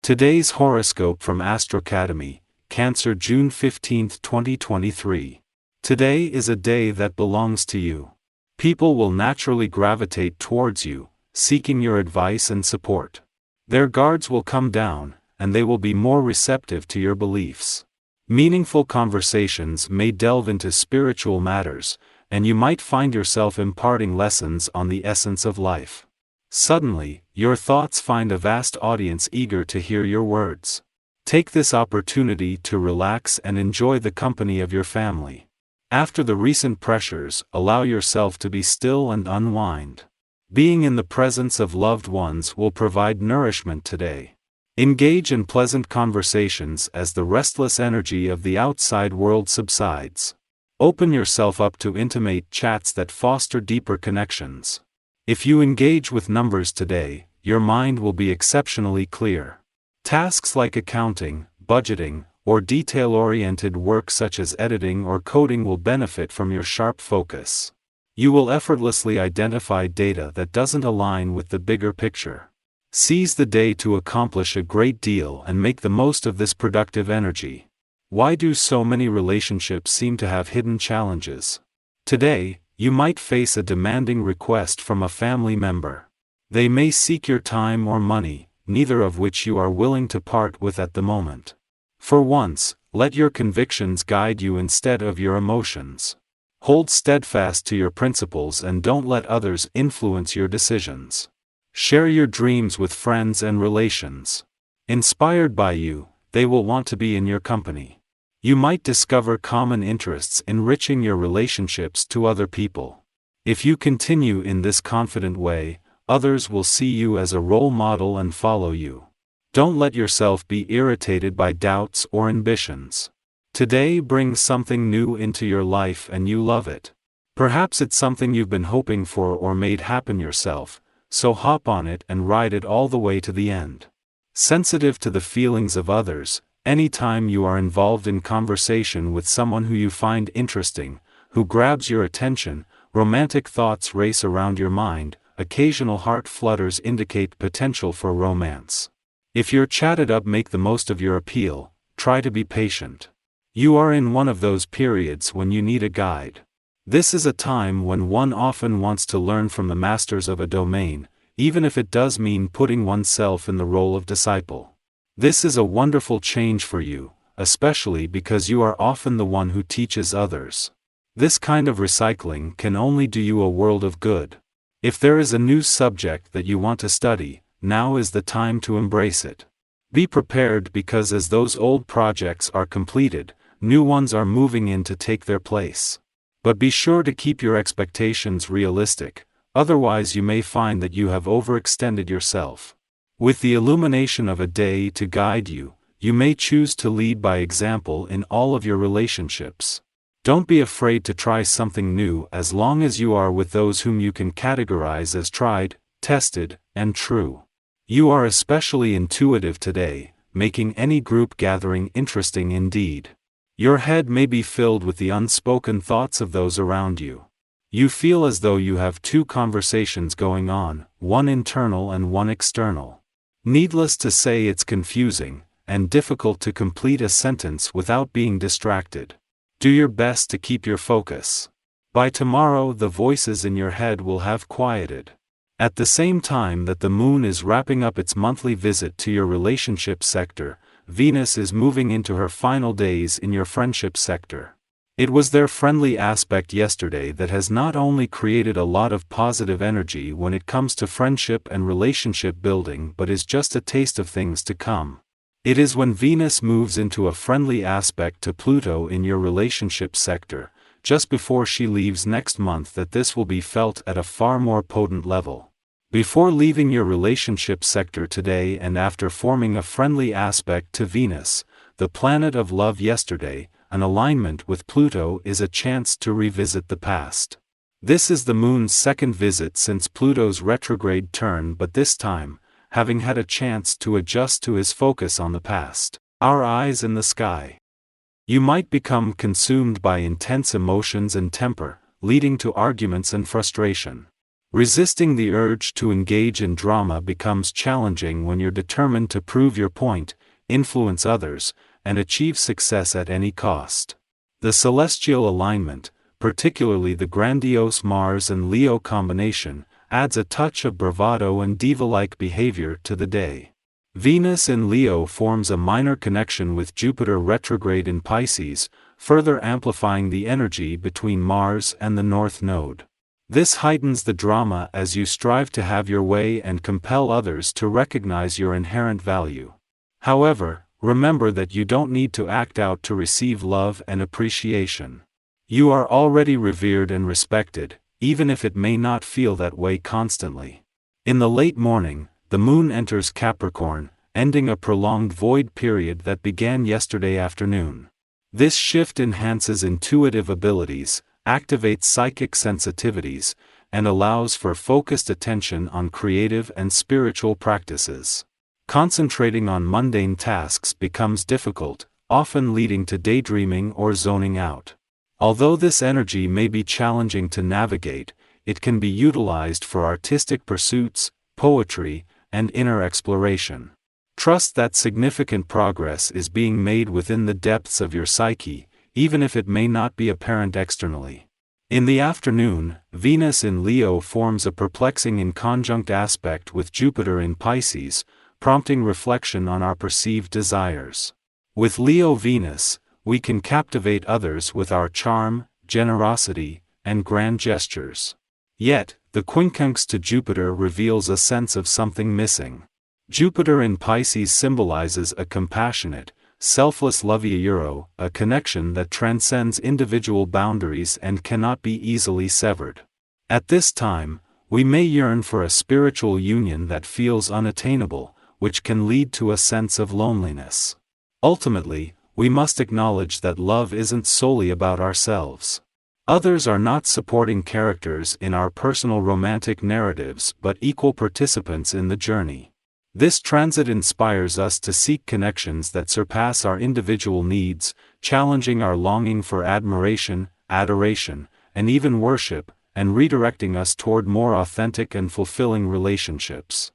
Today's horoscope from Astrocademy, Cancer, June 15, 2023. Today is a day that belongs to you. People will naturally gravitate towards you, seeking your advice and support. Their guards will come down, and they will be more receptive to your beliefs. Meaningful conversations may delve into spiritual matters, and you might find yourself imparting lessons on the essence of life. Suddenly, your thoughts find a vast audience eager to hear your words. Take this opportunity to relax and enjoy the company of your family. After the recent pressures, allow yourself to be still and unwind. Being in the presence of loved ones will provide nourishment today. Engage in pleasant conversations as the restless energy of the outside world subsides. Open yourself up to intimate chats that foster deeper connections. If you engage with numbers today, your mind will be exceptionally clear. Tasks like accounting, budgeting, or detail-oriented work such as editing or coding will benefit from your sharp focus. You will effortlessly identify data that doesn't align with the bigger picture. Seize the day to accomplish a great deal and make the most of this productive energy. Why do so many relationships seem to have hidden challenges? Today, you might face a demanding request from a family member. They may seek your time or money, neither of which you are willing to part with at the moment. For once, let your convictions guide you instead of your emotions. Hold steadfast to your principles and don't let others influence your decisions. Share your dreams with friends and relations. Inspired by you, they will want to be in your company. You might discover common interests enriching your relationships to other people. If you continue in this confident way, others will see you as a role model and follow you. Don't let yourself be irritated by doubts or ambitions. Today brings something new into your life and you love it. Perhaps it's something you've been hoping for or made happen yourself, so hop on it and ride it all the way to the end. Sensitive to the feelings of others, anytime you are involved in conversation with someone who you find interesting, who grabs your attention, romantic thoughts race around your mind, occasional heart flutters indicate potential for romance. If you're chatted up, make the most of your appeal, try to be patient. You are in one of those periods when you need a guide. This is a time when one often wants to learn from the masters of a domain, even if it does mean putting oneself in the role of disciple. This is a wonderful change for you, especially because you are often the one who teaches others. This kind of recycling can only do you a world of good. If there is a new subject that you want to study, now is the time to embrace it. Be prepared because as those old projects are completed, new ones are moving in to take their place. But be sure to keep your expectations realistic, otherwise you may find that you have overextended yourself. With the illumination of a day to guide you, you may choose to lead by example in all of your relationships. Don't be afraid to try something new as long as you are with those whom you can categorize as tried, tested, and true. You are especially intuitive today, making any group gathering interesting indeed. Your head may be filled with the unspoken thoughts of those around you. You feel as though you have two conversations going on, one internal and one external. Needless to say, it's confusing and difficult to complete a sentence without being distracted. Do your best to keep your focus. By tomorrow, the voices in your head will have quieted. At the same time that the moon is wrapping up its monthly visit to your relationship sector, Venus is moving into her final days in your friendship sector. It was their friendly aspect yesterday that has not only created a lot of positive energy when it comes to friendship and relationship building but is just a taste of things to come. It is when Venus moves into a friendly aspect to Pluto in your relationship sector, just before she leaves next month, that this will be felt at a far more potent level. Before leaving your relationship sector today and after forming a friendly aspect to Venus, the planet of love yesterday, an alignment with Pluto is a chance to revisit the past. This is the moon's second visit since Pluto's retrograde turn, but this time, having had a chance to adjust to his focus on the past. Our eyes in the sky. You might become consumed by intense emotions and temper, leading to arguments and frustration. Resisting the urge to engage in drama becomes challenging when you're determined to prove your point, influence others, and achieve success at any cost. The celestial alignment, particularly the grandiose Mars and Leo combination, adds a touch of bravado and diva-like behavior to the day. Venus in Leo forms a minor connection with Jupiter retrograde in Pisces, further amplifying the energy between Mars and the North Node. This heightens the drama as you strive to have your way and compel others to recognize your inherent value. However, remember that you don't need to act out to receive love and appreciation. You are already revered and respected, even if it may not feel that way constantly. In the late morning, the moon enters Capricorn, ending a prolonged void period that began yesterday afternoon. This shift enhances intuitive abilities, activates psychic sensitivities, and allows for focused attention on creative and spiritual practices. Concentrating on mundane tasks becomes difficult, often leading to daydreaming or zoning out. Although this energy may be challenging to navigate, it can be utilized for artistic pursuits, poetry, and inner exploration. Trust that significant progress is being made within the depths of your psyche, even if it may not be apparent externally. In the afternoon, Venus in Leo forms a perplexing inconjunct aspect with Jupiter in Pisces, prompting reflection on our perceived desires. With Leo Venus, we can captivate others with our charm, generosity, and grand gestures. Yet, the quincunx to Jupiter reveals a sense of something missing. Jupiter in Pisces symbolizes a compassionate, selfless love, a connection that transcends individual boundaries and cannot be easily severed. At this time, we may yearn for a spiritual union that feels unattainable, which can lead to a sense of loneliness. Ultimately, we must acknowledge that love isn't solely about ourselves. Others are not supporting characters in our personal romantic narratives but equal participants in the journey. This transit inspires us to seek connections that surpass our individual needs, challenging our longing for admiration, adoration, and even worship, and redirecting us toward more authentic and fulfilling relationships.